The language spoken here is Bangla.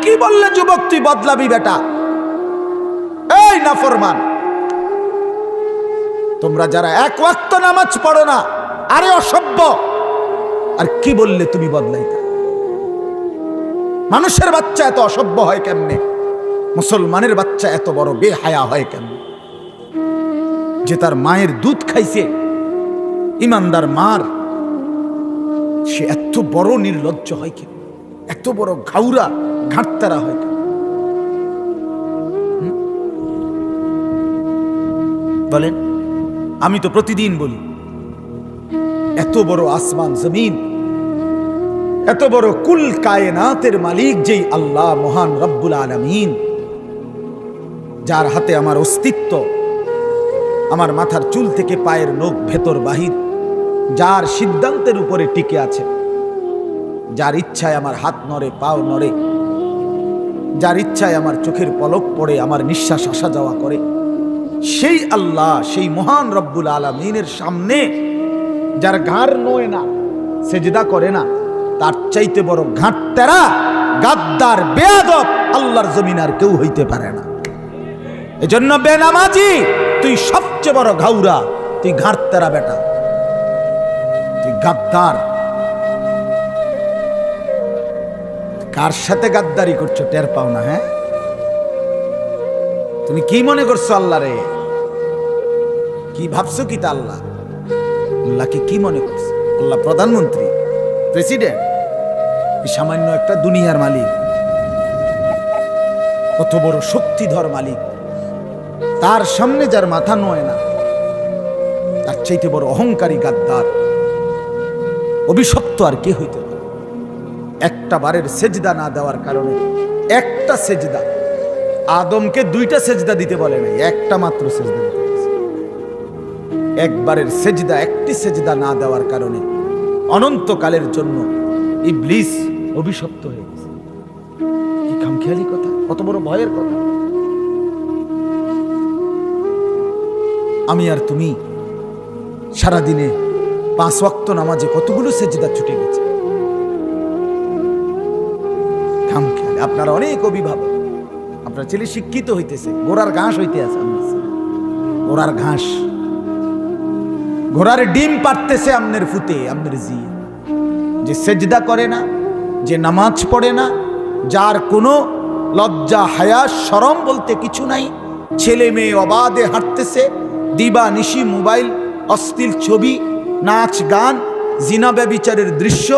কি বললে যুবক তুই বদলাবি বেটা? এই নাফরমান, তোমরা যারা এক ওয়াক্ত নামাজ পড়ো না, আরে অসভ্য, আর কি বললে তুমি বদলাইতা? মানুষের বাচ্চা এত অসভ্য হয় কেমনে? মুসলমানের বাচ্চা এত বড় বেহায়া হয় কেমনে? যে তার মায়ের দুধ খাইছে, ইমানদার মার, সে এত বড় নির্লজ্জ হয় কেন? এত বড় ঘাউরা ঘাটতারা হয় কেন? বলেন। আমি তো প্রতিদিন বলি, এত বড় আসমান জমিন, এত বড় কুল কায়নাতের মালিক যেই আল্লাহ মহান রব্বুল আলামিন, যার হাতে আমার অস্তিত্ব, আমার মাথার চুল থেকে পায়ের নখ ভেতর বাহির, যার সিদ্ধান্তের উপরে টিকে আছে, যার ইচ্ছায় আমার হাত নড়ে, পাও নড়ে, যার ইচ্ছায় আমার চোখের পলক পড়ে, আমার নিঃশ্বাস আসা যাওয়া করে, সেই আল্লাহ, সেই মহান রব্বুল আলামিনের সামনে যার ঘাড় নয় না, সেজদা করে না, তার চাইতে বড় ঘাটতেরা, গাদ্দার, বেয়াদব আল্লাহর জমিন আর কেউ হইতে পারে না। এজন্য বেনামাজি, তুই সবচেয়ে বড় ঘাউরা, তুই ঘাটতেরা বেটা, তুই গাদ্দার। কার সাথে গাদ্দারি করছো টের পাও না? হ্যাঁ, তুমি কি মনে করছো আল্লাহ রে? কি ভাবছো? কি তা আল্লাহ? আল্লাহকে কি মনে করছো? আল্লাহ প্রধানমন্ত্রী, প্রেসিডেন্ট, সামান্য একটা দুনিয়ার মালিক, কত বড় শক্তিধর মালিক, তার সামনে যার মাথা নয় না, তার চাইতে বড় অহংকারী গাদ্দার, অভিশপ্ত আর কে হইতে পারে? একটা বারের সেজদা না দেওয়ার কারণে, একটা সেজদা, আদমকে দুইটা সেজদা দিতে বলে নাই, একটা মাত্র সেজদা দিতে বলেছে। একবারের সেজদা, একটি সেজদা না দেওয়ার কারণে অনন্তকালের জন্য ইবলিস অভিশপ্ত হয়ে গেছে। কি খামখেয়ালি কথা, কত বড় ভয়ের কথা! আমি আর তুমি সারাদিনে 5 ওয়াক্ত নামাজে কতগুলো সেজদা ছুটে গেছে। খামখেয়ালি। আপনারা অনেক অভিভাবক, আপনার ছেলে শিক্ষিত হইতেছে, ঘোড়ার ঘাস হইতে আছে, ঘোড়ার ঘাস, ঘোড়ার ডিম পারতেছে আমনের ফুতে, আমনের জি, যে সেজদা করে না, যে নামাজ পড়ে না, যার কোনো লজ্জা হায়া শরম বলতে কিছু নাই, ছেলে মেয়ে অবাধে হাঁটতেছে, দিবা নিশি মোবাইল, অশ্লীল ছবি, নাচ গান, জিনা ব্যভিচারের দৃশ্য